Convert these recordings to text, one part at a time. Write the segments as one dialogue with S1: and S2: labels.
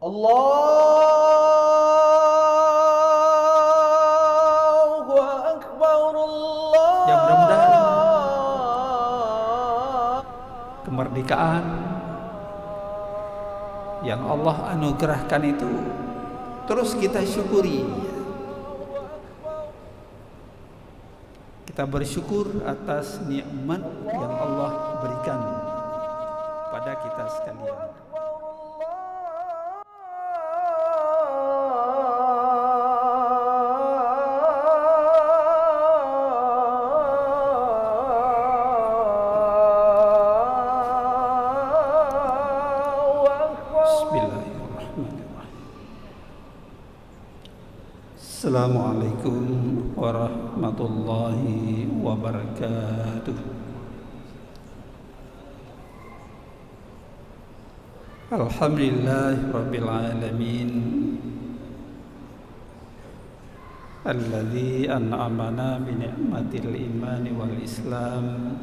S1: Allahu Akbar,
S2: Ya, mudah-mudahan
S1: Allah.
S2: kemerdekaan yang Allah anugerahkan itu terus kita syukuri. Kita bersyukur atas nikmat yang Allah berikan pada kita sekalian. Bismillahirrahmanirrahim. Assalamualaikum warahmatullahi wabarakatuh. Alhamdulillah rabbil alamin, alladzi an'amana bi ni'matil imani wal islam.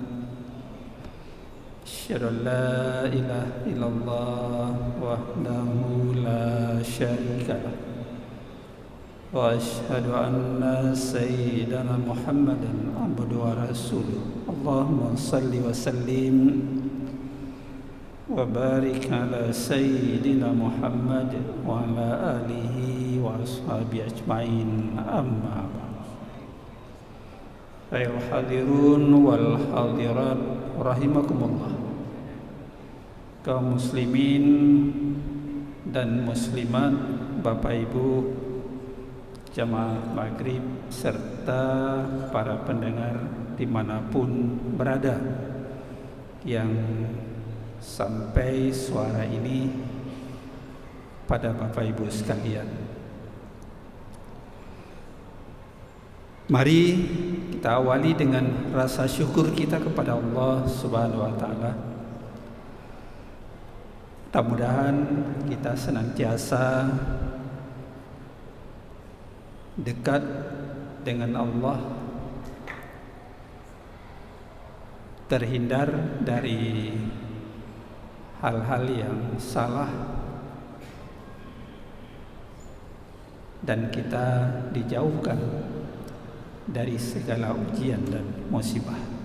S2: Asyhadu an la ilaha illallah wahdahu la syarika lah, wa asyhadu anna sayyidana Muhammadan abduhu wa rasuluh. Allahumma salli wa sallim wa barik ala sayyidina Muhammad wa ala alihi wa ashabihi ajma'in, amma ba'd. Ayuhal hadirun wal hadirat rahimakumullah, kaum muslimin dan muslimat, Bapak Ibu jamaah maghrib serta para pendengar dimanapun berada yang sampai suara ini pada Bapak Ibu sekalian. Mari kita awali dengan rasa syukur kita kepada Allah Subhanahu wa taala. Mudah-mudahan kita senantiasa dekat dengan Allah, terhindar dari hal-hal yang salah, dan kita dijauhkan dari segala ujian dan musibah.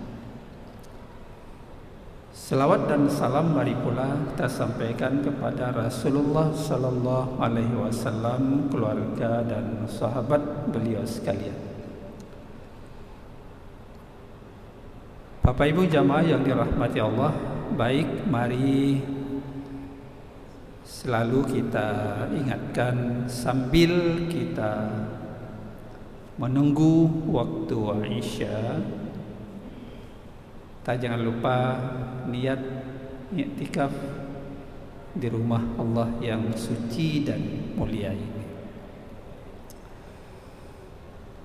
S2: Selawat dan salam mari pula kita sampaikan kepada Rasulullah sallallahu alaihi wasallam, keluarga dan sahabat beliau sekalian. Bapak Ibu jamaah yang dirahmati Allah, baik, mari selalu kita ingatkan sambil kita menunggu waktu Isya, kita jangan lupa niat i'tikaf di rumah Allah yang suci dan mulia ini.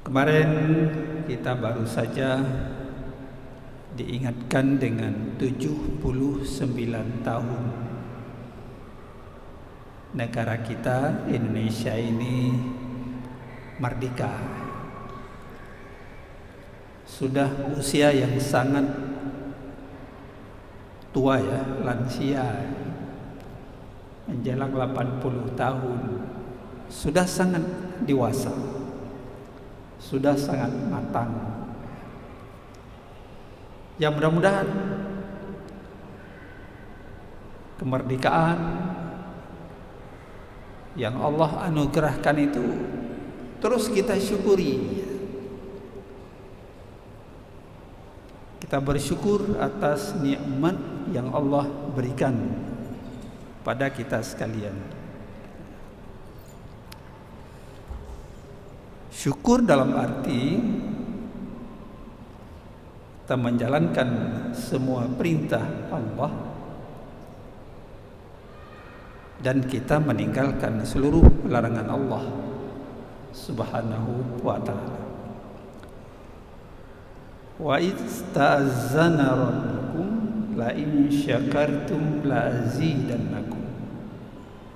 S2: Kemarin kita baru saja diingatkan dengan 79 tahun negara kita Indonesia ini merdeka. Sudah usia yang sangat tua ya, lansia, menjelang 80 tahun. Sudah sangat dewasa, sudah sangat matang. Ya, mudah-mudahan kemerdekaan yang Allah anugerahkan itu terus kita syukuri. Kita bersyukur atas nikmat yang Allah berikan pada kita sekalian. Syukur dalam arti kita menjalankan semua perintah Allah dan kita meninggalkan seluruh larangan Allah Subhanahu wa ta'ala. Wa ista'azzana rabbukum la in syakartum la azidannakum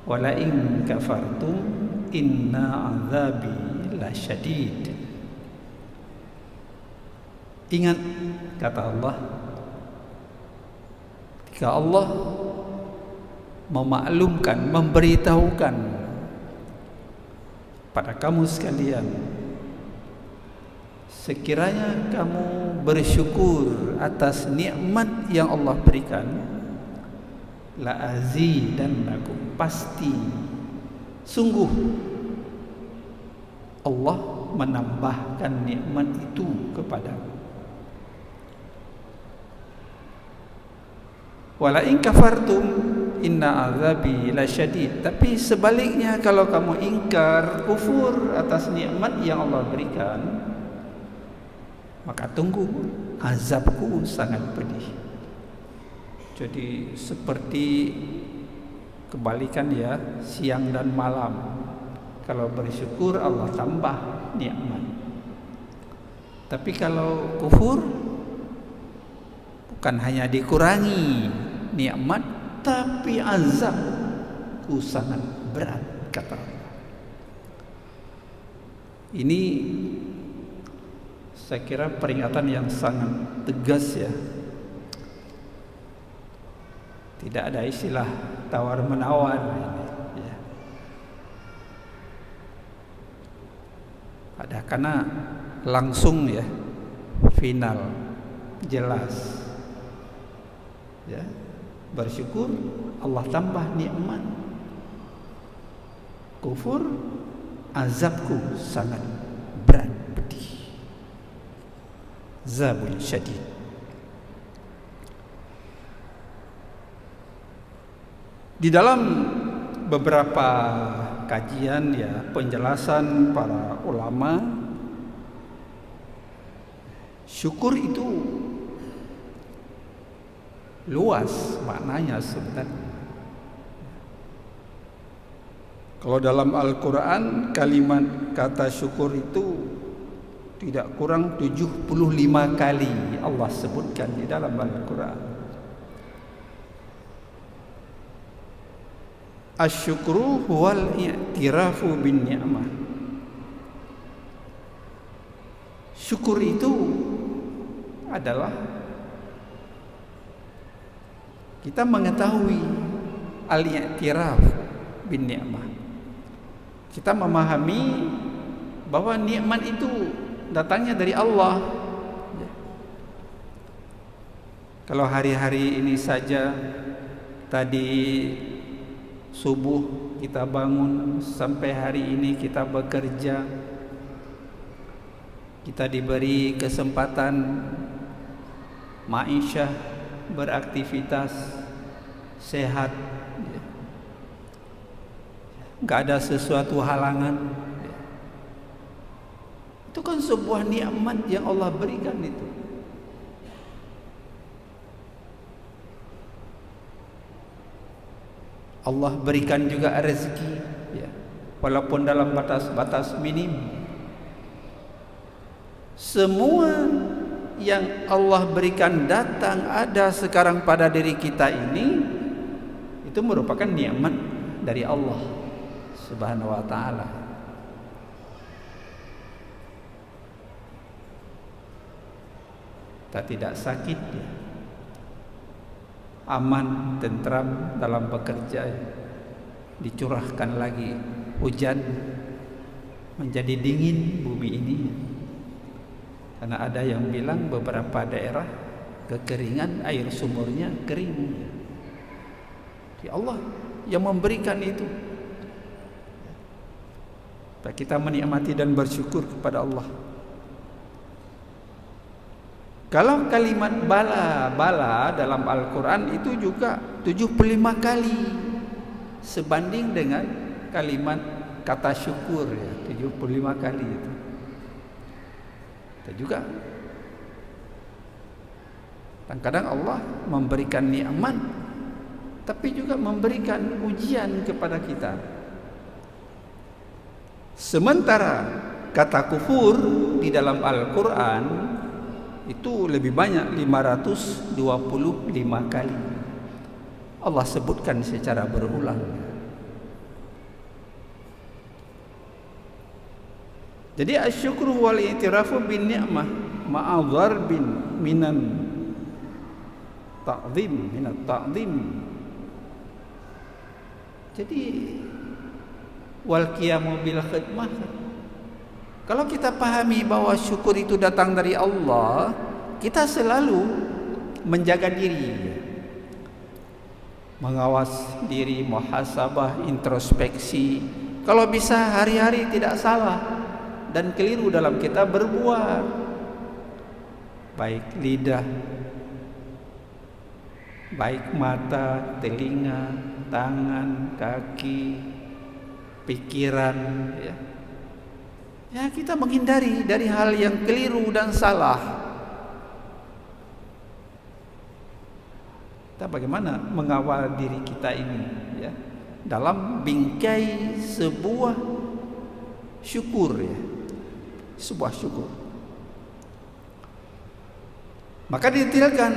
S2: wa la in kafartum inna azabi lasyadid. Ingat kata Allah, jika Allah memaklumkan, memberitahukan pada kamu sekalian, sekiranya kamu bersyukur atas nikmat yang Allah berikan, la azidannakum, pasti sungguh Allah menambahkan nikmat itu kepadamu. Wala in kafartum inna azabi lasyadid. Tapi sebaliknya, kalau kamu ingkar, kufur atas nikmat yang Allah berikan, maka tunggu azabku sangat pedih. Jadi seperti kebalikan ya, siang dan malam. Kalau bersyukur Allah tambah nikmat. Tapi kalau kufur, bukan hanya dikurangi nikmat, tapi azabku sangat berat, kata Allah. Ini saya kira peringatan yang sangat tegas ya. Tidak ada istilah tawar menawar ya. Ada karena langsung ya, final, jelas ya. Bersyukur Allah tambah nikmat, kufur azabku sangat berat pedih, zabul syadid. Di dalam beberapa kajian ya, penjelasan para ulama, syukur itu luas maknanya sebenarnya. Kalau dalam Al-Quran, kalimat kata syukur itu tidak kurang 75 kali Allah sebutkan di dalam Al-Quran. Asyukru huwal i'tirafu bin ni'mah. Syukur itu adalah kita mengetahui al-i'tiraf bin ni'mah. Kita memahami bahwa nikmat itu datangnya dari Allah. Kalau hari-hari ini saja, tadi subuh kita bangun sampai hari ini kita bekerja, kita diberi kesempatan ma'isyah, beraktivitas, sehat, nggak ada sesuatu halangan. Itu kan sebuah nikmat yang Allah berikan itu. Allah berikan juga rezeki ya, walaupun dalam batas-batas minim. Semua yang Allah berikan datang ada sekarang pada diri kita ini, itu merupakan nikmat dari Allah Subhanahu wa ta'ala. Kita tidak sakit ya, aman, tentram dalam bekerja ya. Dicurahkan lagi hujan, menjadi dingin bumi ini. Karena ada yang bilang beberapa daerah kekeringan, air sumurnya kering. Ya Allah yang memberikan itu. Kita menikmati dan bersyukur kepada Allah. Kalau kalimat bala dalam Al-Quran itu juga 75 kali, sebanding dengan kalimat kata syukur ya, 75 kali itu. Kita juga kadang-kadang Allah memberikan nikmat, tapi juga memberikan ujian kepada kita. Sementara kata kufur di dalam Al-Quran itu lebih banyak, 525 kali Allah sebutkan secara berulang. Jadi asyukru wal i'tirafu bin ni'mah ma'adhar bin minan ta'zim, minat ta'zim. Jadi wal qiyamu bil khidmah. Kalau kita pahami bahwa syukur itu datang dari Allah, kita selalu menjaga diri, mengawas diri, muhasabah, introspeksi. Kalau bisa hari-hari tidak salah dan keliru dalam kita berbuat, baik lidah, baik mata, telinga, tangan, kaki, pikiran, ya. Ya, kita menghindari dari hal yang keliru dan salah. Kita bagaimana mengawal diri kita ini, ya, dalam bingkai sebuah syukur, ya, sebuah syukur. Maka didetailkan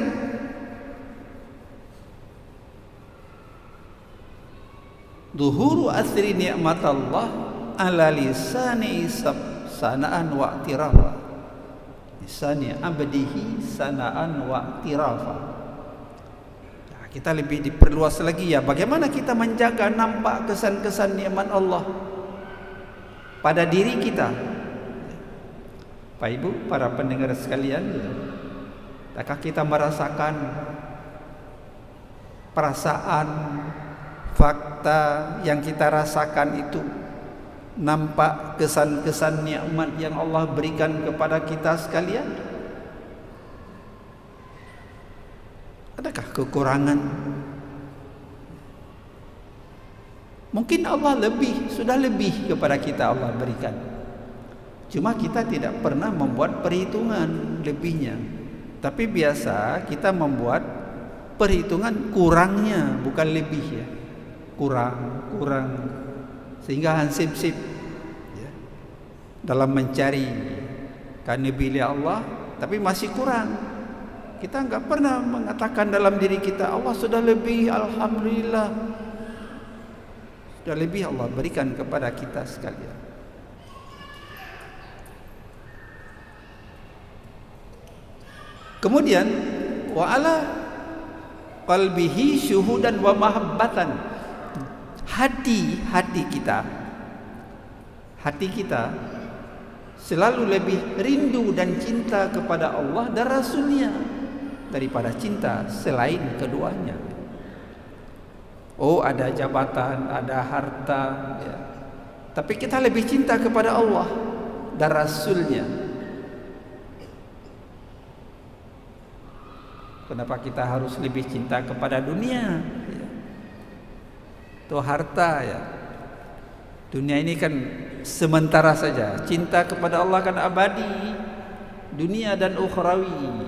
S2: zuhuru athri ni'matallah ala lisani sanaan wa i'tirafa, lisani abdihi sanaan wa i'tirafa. Nah, kita lebih diperluas lagi, ya, bagaimana kita menjaga nampak kesan-kesan nikmat Allah pada diri kita. Pak Ibu, para pendengar sekalian, apakah kita merasakan perasaan, fakta yang kita rasakan itu nampak kesan-kesan nikmat yang Allah berikan kepada kita sekalian? Adakah kekurangan? Mungkin Allah sudah lebih kepada kita Allah berikan. Cuma kita tidak pernah membuat perhitungan lebihnya. Tapi biasa kita membuat perhitungan kurangnya, bukan lebih, ya. Kurang. Sehingga hansip-sip, ya, dalam mencari karunia Allah, tapi masih kurang. Kita enggak pernah mengatakan dalam diri kita, Allah sudah lebih, alhamdulillah, sudah lebih Allah berikan kepada kita sekalian. Kemudian wa ala qalbihi syuhudan wa mahabbatan. Hati kita selalu lebih rindu dan cinta kepada Allah dan Rasulnya daripada cinta selain keduanya. Oh, ada jabatan, ada harta, ya, tapi kita lebih cinta kepada Allah dan Rasulnya. Kenapa kita harus lebih cinta kepada dunia? Itu harta, ya. Dunia ini kan sementara saja. Cinta kepada Allah kan abadi, dunia dan ukhrawi.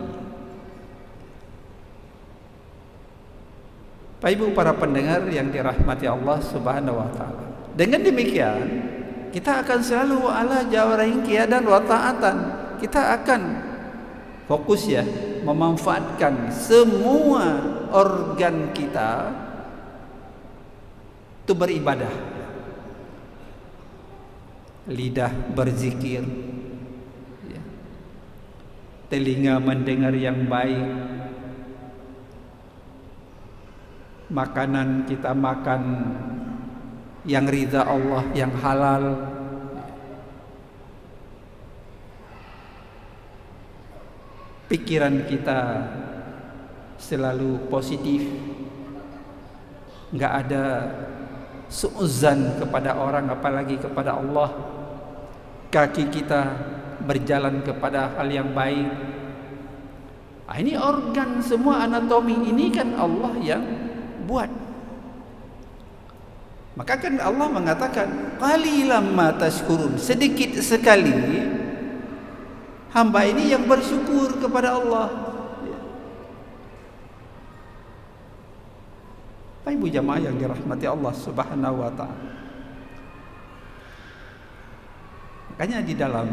S2: Bapak Ibu para pendengar yang dirahmati Allah Subhanahu wa taala. Dengan demikian, kita akan selalu ala jawarain qiyadan wa ta'atan. Kita akan fokus, ya, memanfaatkan semua organ kita itu beribadah. Lidah berzikir, ya. Telinga mendengar yang baik, makanan kita makan yang ridha Allah, yang halal, pikiran kita selalu positif, enggak ada suuzan kepada orang apalagi kepada Allah. Kaki kita berjalan kepada hal yang baik. Nah, ini organ, semua anatomi ini kan Allah yang buat. Maka kan Allah mengatakan qalilam ma tashkurun, sedikit sekali hamba ini yang bersyukur kepada Allah. Ibu jamaah yang dirahmati Allah Subhanahu wa taala. Makanya di dalam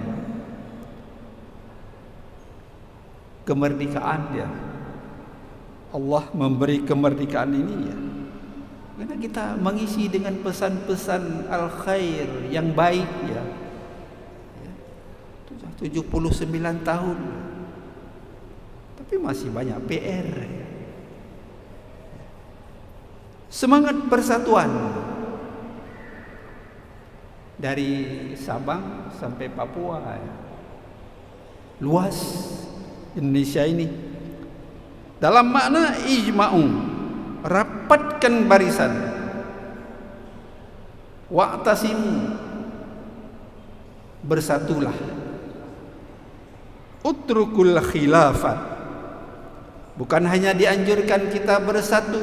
S2: kemerdekaan, ya, Allah memberi kemerdekaan ini, ya, karena kita mengisi dengan pesan-pesan al-khair yang baik, ya. 79 tahun, tapi masih banyak PR. Semangat persatuan dari Sabang sampai Papua ya. Luas Indonesia ini. Dalam makna ijma'u, rapatkan barisan, wa'tasimu, bersatulah, utrukul khilafat, bukan hanya dianjurkan kita bersatu,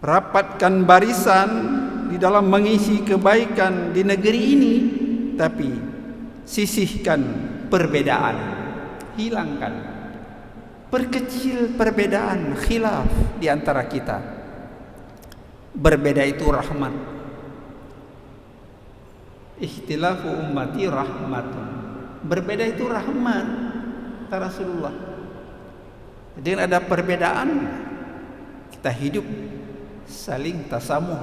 S2: rapatkan barisan di dalam mengisi kebaikan di negeri ini, tapi sisihkan perbedaan, hilangkan, perkecil perbedaan, khilaf di antara kita. Berbeda itu rahmat. Ikhtilafu ummati rahmatun. Berbeda itu rahmat, kata Rasulullah. Dengan ada perbedaan, kita hidup saling tasamuh,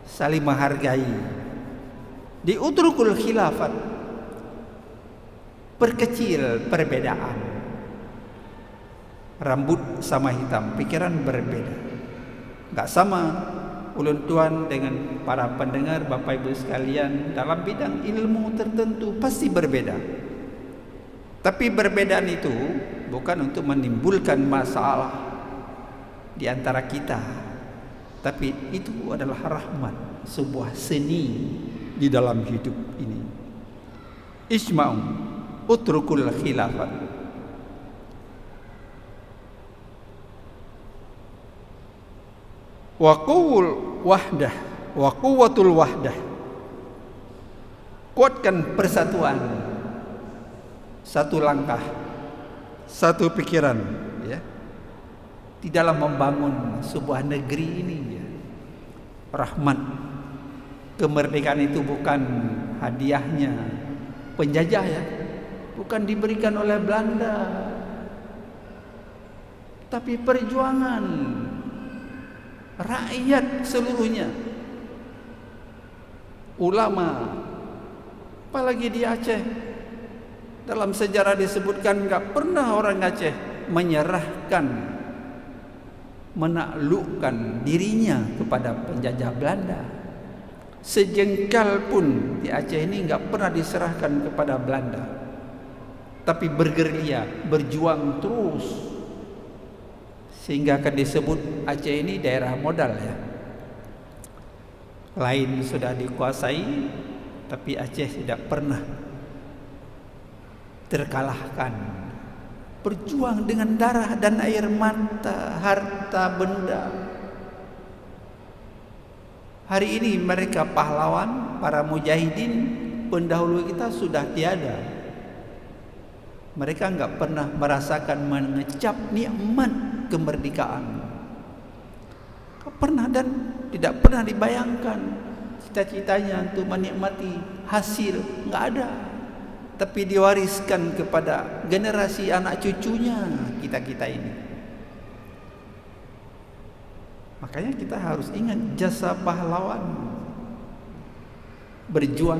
S2: saling menghargai. Di utrukul khilafat, perkecil perbedaan. Rambut sama hitam, pikiran berbeda, nggak sama. Ulun tuan dengan para pendengar, Bapak Ibu sekalian, dalam bidang ilmu tertentu pasti berbeda. Tapi perbedaan itu bukan untuk menimbulkan masalah di antara kita, tapi itu adalah rahmat, sebuah seni di dalam hidup ini. Isma'u utrukul khilafat. Wa quwwul wahdah, wa quwwatul wahdah. Kuatkan persatuan. Satu langkah, satu pikiran, ya, di dalam membangun sebuah negeri ini, ya. Rahmat. Kemerdekaan itu bukan hadiahnya penjajah, ya, bukan diberikan oleh Belanda, tapi perjuangan rakyat seluruhnya, ulama, apalagi di Aceh. Dalam sejarah disebutkan enggak pernah orang Aceh menyerahkan, menaklukkan dirinya kepada penjajah Belanda. Sejengkal pun di Aceh ini enggak pernah diserahkan kepada Belanda, tapi bergerilya, berjuang terus, sehingga akan disebut Aceh ini daerah modal, ya. Lain sudah dikuasai, tapi Aceh tidak pernah terkalahkan. Berjuang dengan darah dan air mata, harta benda. Hari ini mereka pahlawan, para mujahidin pendahulu kita sudah tiada. Mereka enggak pernah merasakan mengecap nikmat kemerdekaan. Pernah dan tidak pernah dibayangkan cita-citanya untuk menikmati hasil, enggak ada. Tapi diwariskan kepada generasi anak cucunya kita ini. Makanya kita harus ingat jasa pahlawan, berjuang.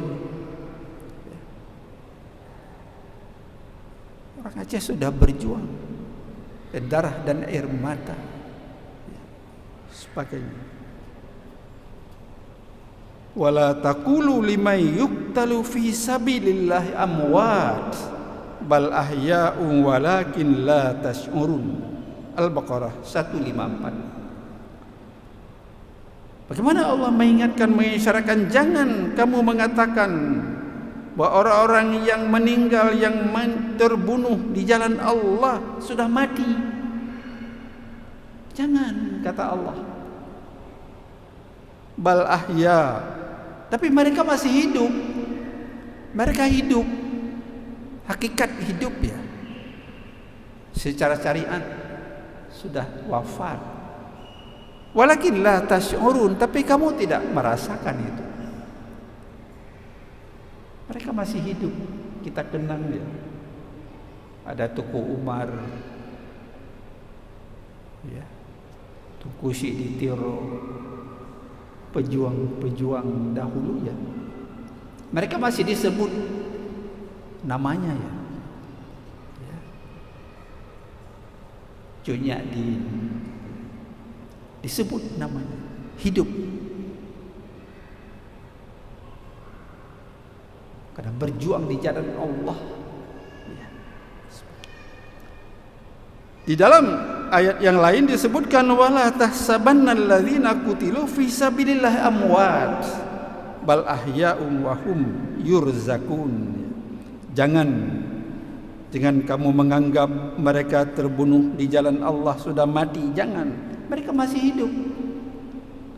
S2: Orang Aceh sudah berjuang, darah dan air mata, sebagainya. Wala taqulu liman yuqtalu fi sabilillahi amwat bal ahya'un walakin la tash'urun. Al-Baqarah 154. Bagaimana Allah mengingatkan, mengisyaratkan, jangan kamu mengatakan bahwa orang-orang yang meninggal, yang terbunuh di jalan Allah sudah mati. Jangan, kata Allah. Bal ahya, tapi mereka masih hidup. Mereka hidup, hakikat hidup, ya. Secara syariat sudah wafat. Walakin la tash'urun, tapi kamu tidak merasakan itu. Mereka masih hidup, kita kenang dia. Ada Tuku Umar, ya, Tuku Siditiro, pejuang-pejuang dahulu, ya. Mereka masih disebut namanya, ya. Cunyadin disebut namanya, hidup. karena berjuang di jalan Allah. Di dalam ayat yang lain disebutkan wala tahsabannal ladzina qutilu fi sabilillah amwat bal ahya'um wa hum yurzakun. Jangan kamu menganggap mereka terbunuh di jalan Allah sudah mati. Jangan, mereka masih hidup.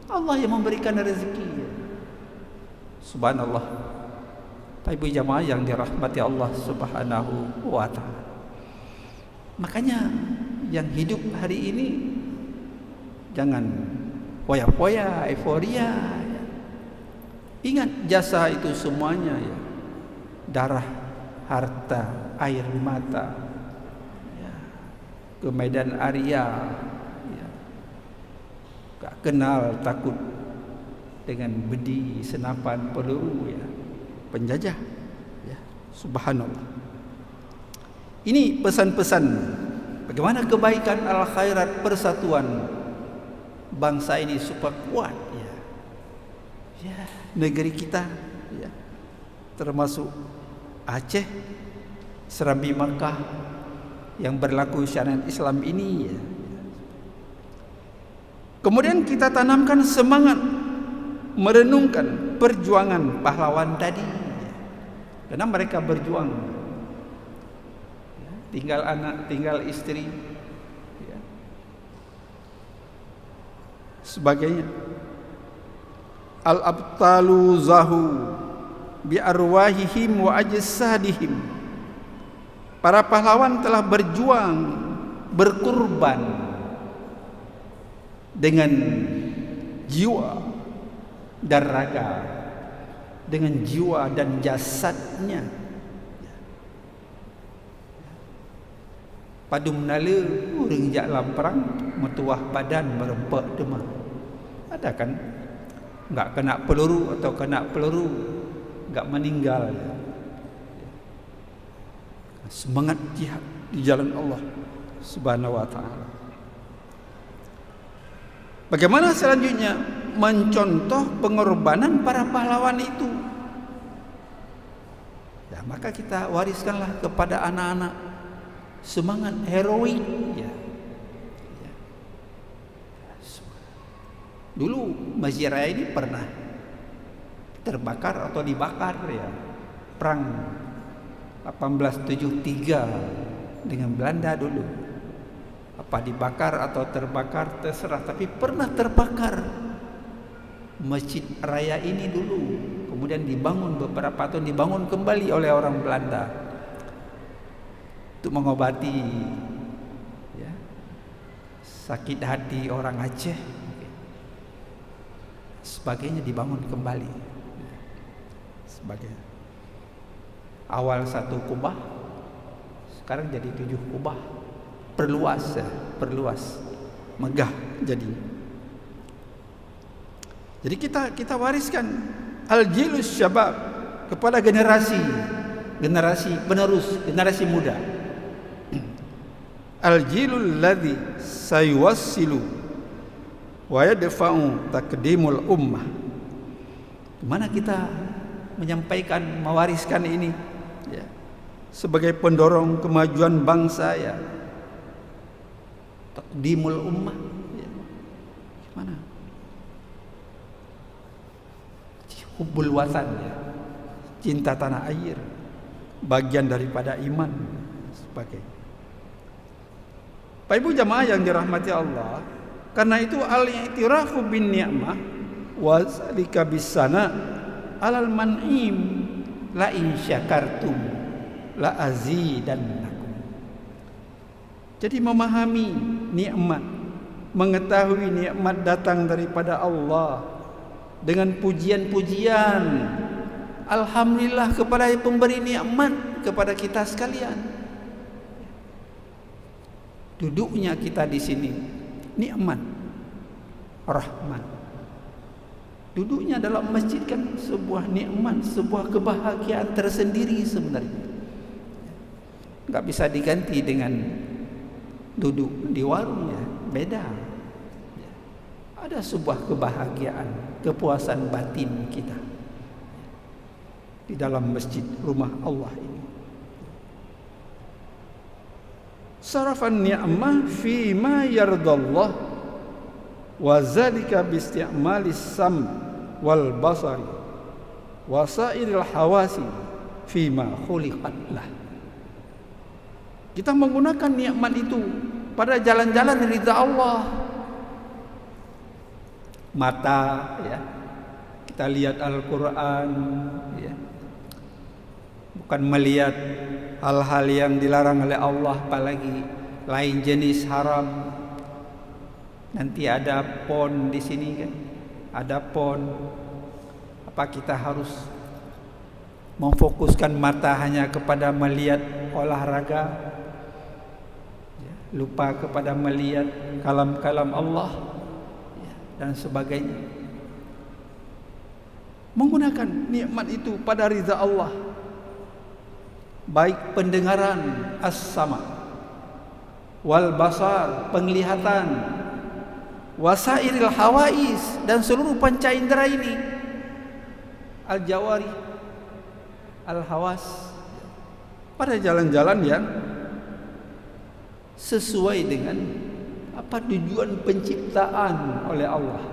S2: Allah yang memberikan rezeki. Subhanallah. Ibu jamaah yang dirahmati Allah Subhanahu wa ta'ala. Makanya yang hidup hari ini jangan foya-foya, euforia. Ingat jasa itu semuanya ya. Darah, harta, air mata ya. Ke Medan Arya ya. Gak kenal takut dengan bedi, senapan, peluru ya. Penjajah ya. Subhanallah. Ini pesan-pesan bagaimana kebaikan al-khairat persatuan bangsa ini supaya kuat ya. Ya, negeri kita ya. Termasuk Aceh, Serambi Makkah yang berlaku syariat Islam ini ya. Kemudian kita tanamkan semangat merenungkan perjuangan pahlawan tadi ya. Karena mereka berjuang, tinggal anak, tinggal istri ya. Sebagainya. Al-abtalu zahu bi arwahihim wa ajsadihim. Para pahlawan telah berjuang, berkorban dengan jiwa dan raga, dengan jiwa dan jasadnya. Padumnala urang jak lamperang metuah badan merempak demam. Ada kan? Enggak kena peluru atau kena peluru enggak meninggal. Semangat jihad di jalan Allah Subhanahu wa taala. Bagaimana selanjutnya mencontoh pengorbanan para pahlawan itu? Ya, maka kita wariskanlah kepada anak-anak semangat heroik ya. Ya. Dulu Masjid Raya ini pernah terbakar atau dibakar ya. Perang 1873 dengan Belanda dulu. Apa dibakar atau terbakar terserah, tapi pernah terbakar Masjid Raya ini dulu. Kemudian dibangun beberapa tahun, dibangun kembali oleh orang Belanda untuk mengobati ya, sakit hati orang Aceh. Sebagainya dibangun kembali. Sebagainya. Awal 1 kubah, sekarang jadi 7 kubah. Perluas ya, perluas, megah jadi. Jadi kita wariskan al-jilus syabab kepada generasi penerus, generasi muda. Al-jilul ladzi sayuwassilu wa yadfa'u taqdimul ummah. Gimana kita menyampaikan, mewariskan ini ya, sebagai pendorong kemajuan bangsa ya. Taqdimul ummah ya. Gimana? Hubbul watan ya. Cinta tanah air bagian daripada iman sebagai. Bapak Ibu jamaah yang dirahmati Allah, karena itu al-i'tirafu bin ni'mah wa zalika bisana alal man'im la in syakartum la azidannakum. Jadi memahami nikmat, mengetahui nikmat datang daripada Allah dengan pujian-pujian. Alhamdulillah kepada pemberi nikmat kepada kita sekalian. Duduknya kita di sini nikmat, rahmat. Duduknya dalam masjid kan sebuah nikmat, sebuah kebahagiaan tersendiri sebenarnya. Enggak bisa diganti dengan duduk di warungnya, beda. Ada sebuah kebahagiaan, kepuasan batin kita. di dalam masjid rumah Allah ini. Sarafan ni'mah fi ma yardallah wa zalika bi isti'malis sam wal basari wa sairil hawasi fi ma khuliqat lah. Kita menggunakan nikmat itu pada jalan-jalan ridha Allah. Mata, ya, kita lihat Al-Quran, ya, bukan melihat hal-hal yang dilarang oleh Allah, apalagi lain jenis haram. Nanti ada pon di sini kan, ada pon. Apa kita harus memfokuskan mata hanya kepada melihat olahraga, ya, lupa kepada melihat kalam-kalam Allah, ya, dan sebagainya. Menggunakan nikmat itu pada ridha Allah, baik pendengaran as-sama wal basar, penglihatan, wasairil hawais, dan seluruh panca indera ini, al-jawari, al-hawas, pada jalan-jalan yang sesuai dengan apa tujuan penciptaan oleh Allah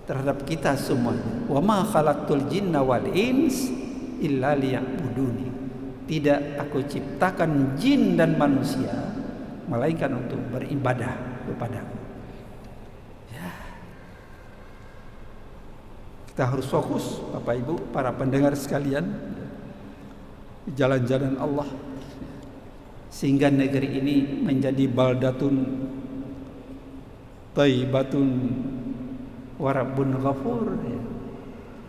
S2: terhadap kita semuanya. Wa ma khalaqtul jinna wal ins illa liya'buduni. Tidak aku ciptakan jin dan manusia melainkan untuk beribadah kepadaku. Ya. Kita harus fokus, Bapak Ibu, para pendengar sekalian, jalan-jalan Allah, sehingga negeri ini menjadi baldatun thayyibatun wa rabbun ghafur, ya.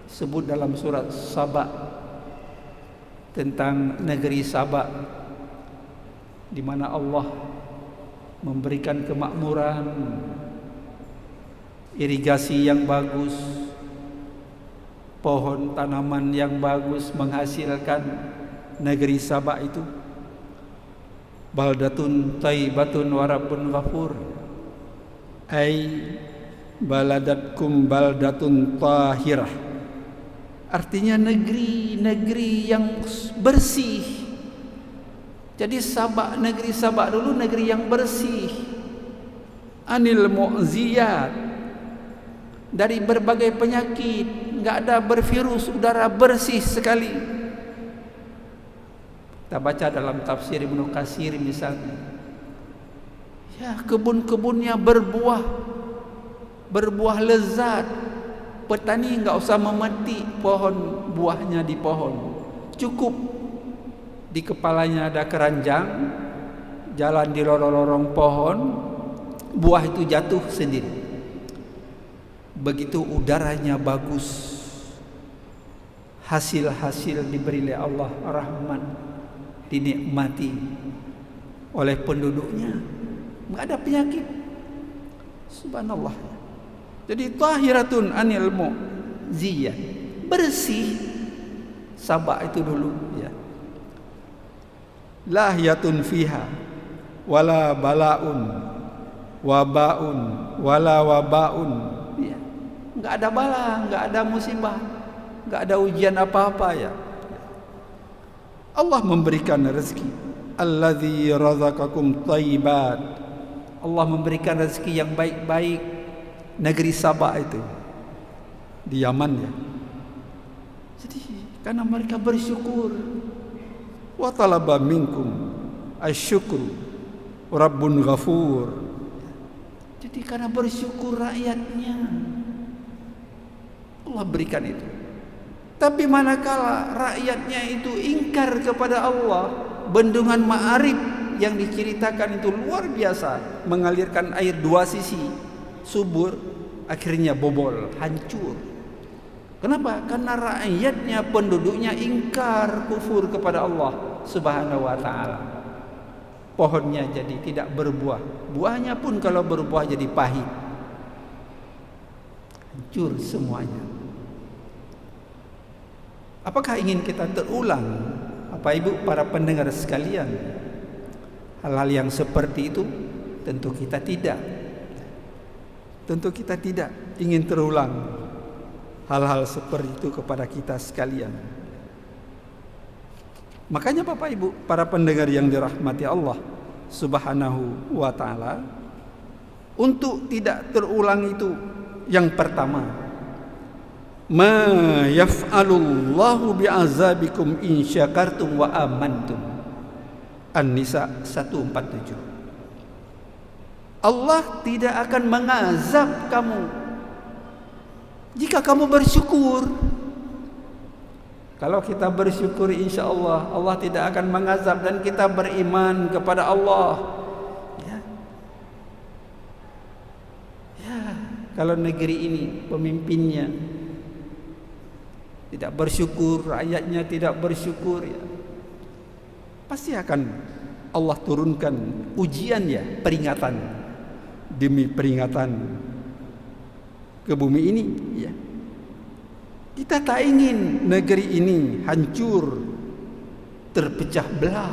S2: Sebut dalam surat Saba tentang negeri Saba, di mana Allah memberikan kemakmuran, irigasi yang bagus, pohon tanaman yang bagus menghasilkan negeri Saba itu. Baldatun thayyibatun wa rabbun ghafur, ai baladatkum baldatun tahirah. Artinya negeri-negeri yang bersih. Jadi Sabak, negeri Sabak dulu negeri yang bersih. Anil mu'ziyat, dari berbagai penyakit, enggak ada bervirus, udara bersih sekali. Kita baca dalam tafsir Ibnu Katsir misalnya, ya, kebun-kebunnya berbuah lezat. Petani enggak usah memetik pohon buahnya di pohon, cukup di kepalanya ada keranjang, jalan di lorong-lorong pohon, buah itu jatuh sendiri. Begitu udaranya bagus, hasil-hasil diberi oleh Allah, rahmat dinikmati oleh penduduknya, enggak ada penyakit. Subhanallah. Jadi tahiratun anil mu'ziyah, bersih Sabak itu dulu, ya. Lahiyatun fiha wala balaun wabaun wala wabaun, ya. Enggak ada bala, enggak ada musibah, enggak ada ujian apa-apa, ya. Allah memberikan rezeki. Allazi razaqakum thayyibat. Allah memberikan rezeki yang baik-baik. Negeri Sabah itu di Yaman, ya. Jadi karena mereka bersyukur, wa talaba minkum asyukru rabbun ghafur. Jadi karena bersyukur rakyatnya, Allah berikan itu. Tapi manakala rakyatnya itu ingkar kepada Allah, bendungan Ma'arib yang diceritakan itu luar biasa, mengalirkan air dua sisi, subur, akhirnya bobol, hancur. Kenapa? Karena rakyatnya, penduduknya ingkar, kufur kepada Allah Subhanahu wa ta'ala. Pohonnya jadi tidak berbuah, buahnya pun kalau berbuah jadi pahit, hancur semuanya. Apakah ingin kita terulang, Bapak Ibu, para pendengar sekalian, hal-hal yang seperti itu? Tentu kita tidak. Tentu kita tidak ingin terulang hal-hal seperti itu kepada kita sekalian. Makanya Bapak Ibu, para pendengar yang dirahmati Allah Subhanahu wa ta'ala, untuk tidak terulang itu, yang pertama, ma yaf'alullahu bi'azabikum in syakartum wa amantum. An-Nisa 147. Allah tidak akan mengazab kamu jika kamu bersyukur. Kalau kita bersyukur, insya Allah Allah tidak akan mengazab, dan kita beriman kepada Allah. Ya, kalau negeri ini pemimpinnya tidak bersyukur, rakyatnya tidak bersyukur, ya, pasti akan Allah turunkan ujian, ya, peringatan demi peringatan ke bumi ini, ya. Kita tak ingin negeri ini hancur, terpecah belah.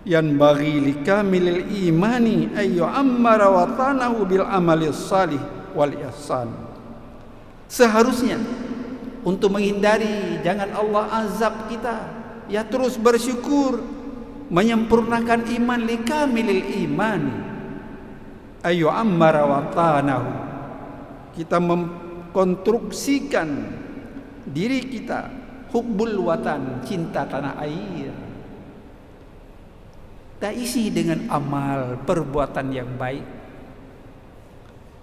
S2: Yan bagi likamilil imani ayyu ammara watanahu bil amalis salih wal ihsan. Seharusnya untuk menghindari jangan Allah azab kita, ya, terus bersyukur, menyempurnakan iman, likamilil imani ayyu ammara watanahu. Kita mengkonstruksikan diri kita, hubbul watan, cinta tanah air, kita isi dengan amal perbuatan yang baik,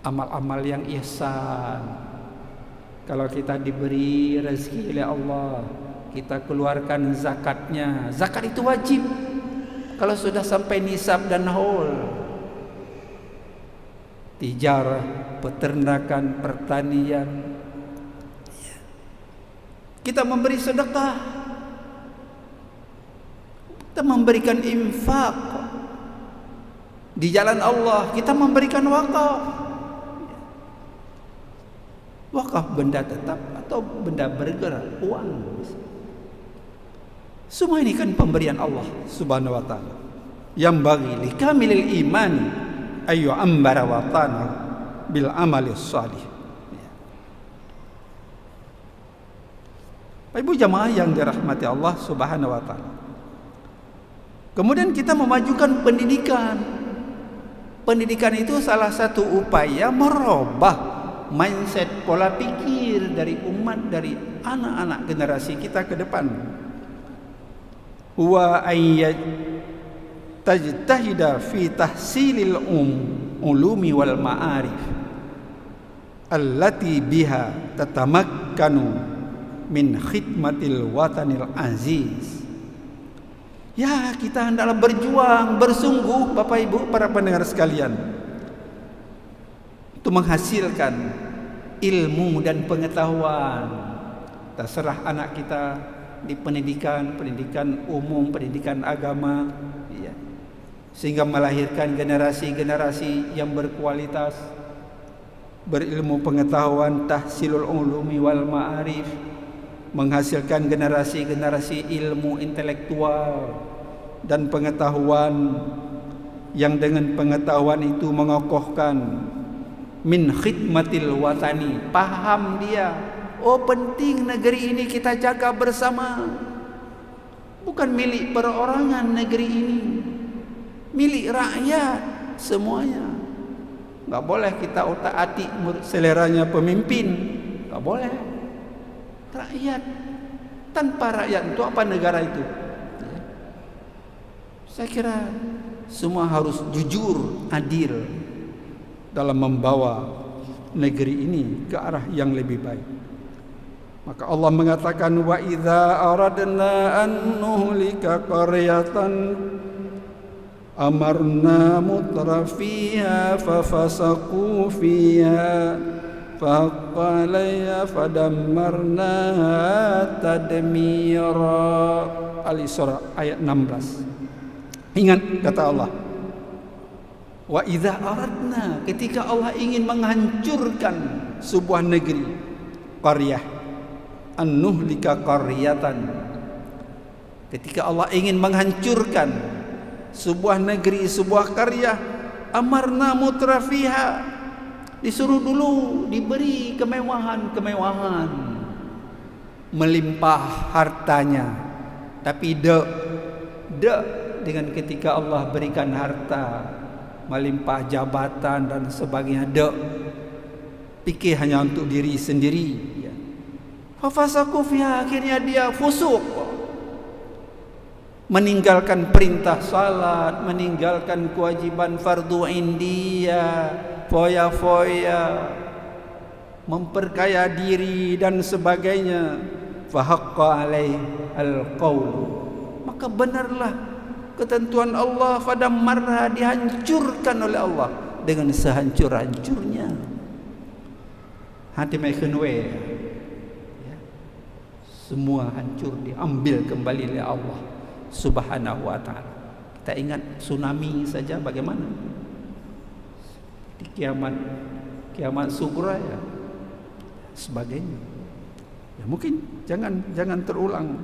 S2: amal-amal yang ihsan. Kalau kita diberi rezeki oleh Allah, kita keluarkan zakatnya. Zakat itu wajib kalau sudah sampai nisab dan haul. Tijarah, peternakan, pertanian, kita memberi sedekah, kita memberikan infak di jalan Allah, kita memberikan wakaf. Wakaf benda tetap atau benda bergerak, uang. Semua ini kan pemberian Allah Subhanahu wa ta'ala. Yang bagi likamilil imani ayyu ambara watana bil amalis salih. Ibu jamaah yang dirahmati Allah Subhanahu wa ta'ala. Kemudian kita memajukan pendidikan. Pendidikan itu salah satu upaya merubah mindset, pola pikir dari umat, dari anak-anak generasi kita ke depan. Wa ayyat tajtahida fi tahsilil ulumi wal ma'arif allati biha tatamakkanu min khidmatil watanil aziz. Ya, kita hendaklah berjuang, bersungguh Bapak Ibu para pendengar sekalian, untuk menghasilkan ilmu dan pengetahuan. Terserah anak kita di pendidikan umum, pendidikan agama, ya, sehingga melahirkan generasi-generasi yang berkualitas, berilmu pengetahuan, tahsilul ulumi wal ma'arif, menghasilkan generasi-generasi ilmu intelektual dan pengetahuan yang dengan pengetahuan itu mengokohkan min khidmatil watani. Paham dia, oh penting negeri ini kita jaga bersama, bukan milik perorangan negeri ini, milik rakyat semuanya. Gak boleh kita otak-atik seleranya pemimpin, gak boleh. Rakyat, tanpa rakyat itu apa negara itu? Saya kira semua harus jujur, adil dalam membawa negeri ini ke arah yang lebih baik. Maka Allah mengatakan, wa idza aradna an nuhlika qaryatan amarna mutrafiha fafasaqu fiha fahaqqa 'alayha fadammarnaha tadmira. Al-Isra ayat 16. Ingat kata Allah, wa idza aradna, ketika Allah ingin menghancurkan sebuah negeri, qaryah, an-nuhlika qaryatan, ketika Allah ingin menghancurkan sebuah negeri, sebuah karya, amarna mutrafiha, disuruh dulu diberi kemewahan-kemewahan, melimpah hartanya, Tapi dengan ketika Allah berikan harta, melimpah jabatan dan sebagainya, pikir hanya untuk diri sendiri, ya. Fafasaku fiha, akhirnya dia fusuk, meninggalkan perintah salat, meninggalkan kewajiban fardu ain dia, foya-foya, memperkaya diri dan sebagainya. Fahaqqa alaihi alqaul, maka benarlah ketentuan Allah, pada marha, dihancurkan oleh Allah dengan sehancur-hancurnya. Hati mekenwe, ya. Semua hancur, diambil kembali oleh Allah Subhanahu wa ta'ala. Kita ingat tsunami saja bagaimana di kiamat sugra, ya, sebagainya. Ya, mungkin jangan terulang.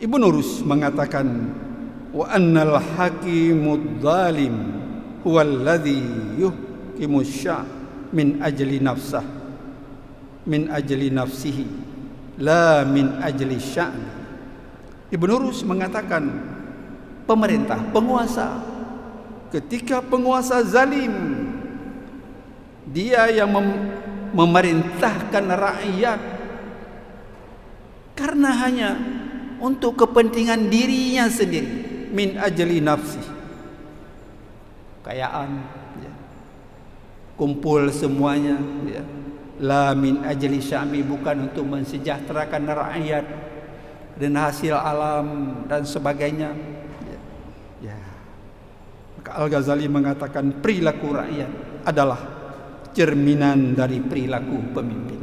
S2: Ibnu Rus mengatakan, wa annal hakimud zalim huwallazi yuhkimu sya' min ajli nafsah, min ajli nafsihi, la min ajli sya'n. Ibnu Rus mengatakan, pemerintah, penguasa, ketika penguasa zalim, dia yang memerintahkan rakyat karena hanya untuk kepentingan dirinya sendiri, min ajli nafsi, kekayaan, ya, kumpul semuanya, ya. La min ajli sya'mi, bukan untuk mensejahterakan rakyat dan hasil alam dan sebagainya, ya. Ya. Maka Al-Ghazali mengatakan perilaku rakyat adalah cerminan dari perilaku pemimpin.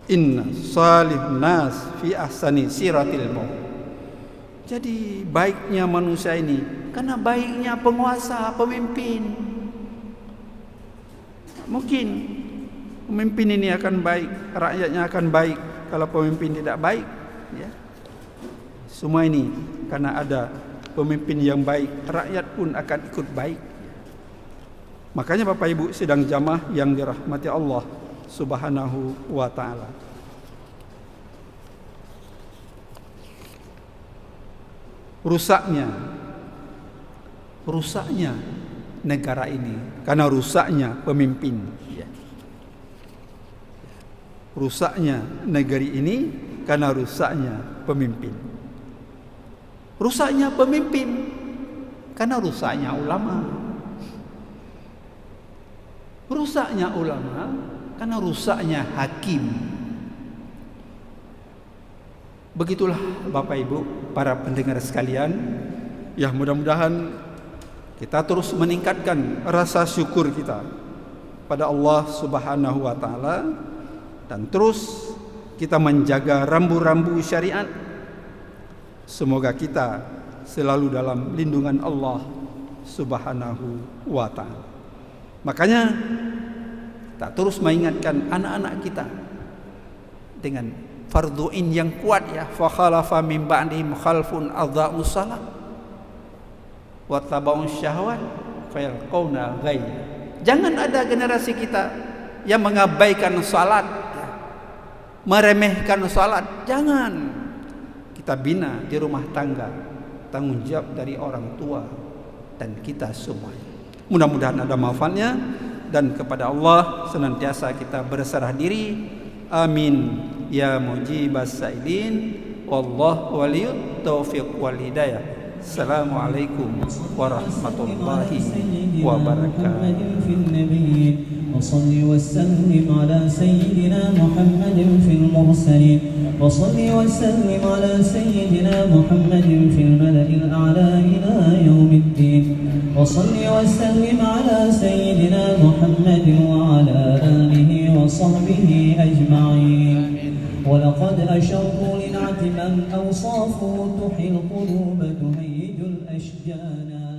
S2: Inna salih nas fi ahsani siratil maut. Jadi baiknya manusia ini karena baiknya penguasa, pemimpin. Mungkin pemimpin ini akan baik, rakyatnya akan baik. Kalau pemimpin tidak baik, ya. Semua ini karena ada pemimpin yang baik, rakyat pun akan ikut baik. Makanya Bapak Ibu sidang jamaah yang dirahmati Allah Subhanahu wa ta'ala, rusaknya negara ini karena rusaknya pemimpin, ya. Rusaknya negeri ini karena rusaknya pemimpin. Rusaknya pemimpin karena rusaknya ulama. Rusaknya ulama karena rusaknya hakim. Begitulah Bapak Ibu, para pendengar sekalian, ya, mudah-mudahan kita terus meningkatkan rasa syukur kita pada Allah Subhanahu wa ta'ala, dan terus kita menjaga rambu-rambu syariat. Semoga kita selalu dalam lindungan Allah Subhanahu wa ta'ala. Makanya kita terus mengingatkan anak-anak kita dengan fardu ain yang kuat, ya. Fa khalafa min ba'dihim khalfun adha'us shalah wa tabau'us syahwat fayalqawna ghayya. Jangan ada generasi kita yang mengabaikan salat, ya, meremehkan salat. Jangan. Kita bina di rumah tangga, tanggung jawab dari orang tua dan kita semuanya. Mudah-mudahan ada manfaatnya, dan kepada Allah senantiasa kita berserah diri. Amin ya mujibas sa'ilin. Wallahu waliyut taufiq wal hidayah. Assalamualaikum warahmatullahi wabarakatuh. وصل وسلم على سيدنا محمد في المرسلين وصل وسلم على سيدنا محمد في الملأ الأعلى إلى يوم الدين وصل وسلم على سيدنا محمد وعلى آله وصحبه أجمعين. ولقد أشروا لنعت من أوصافه تحيي القلوب تهيج الأشجانا.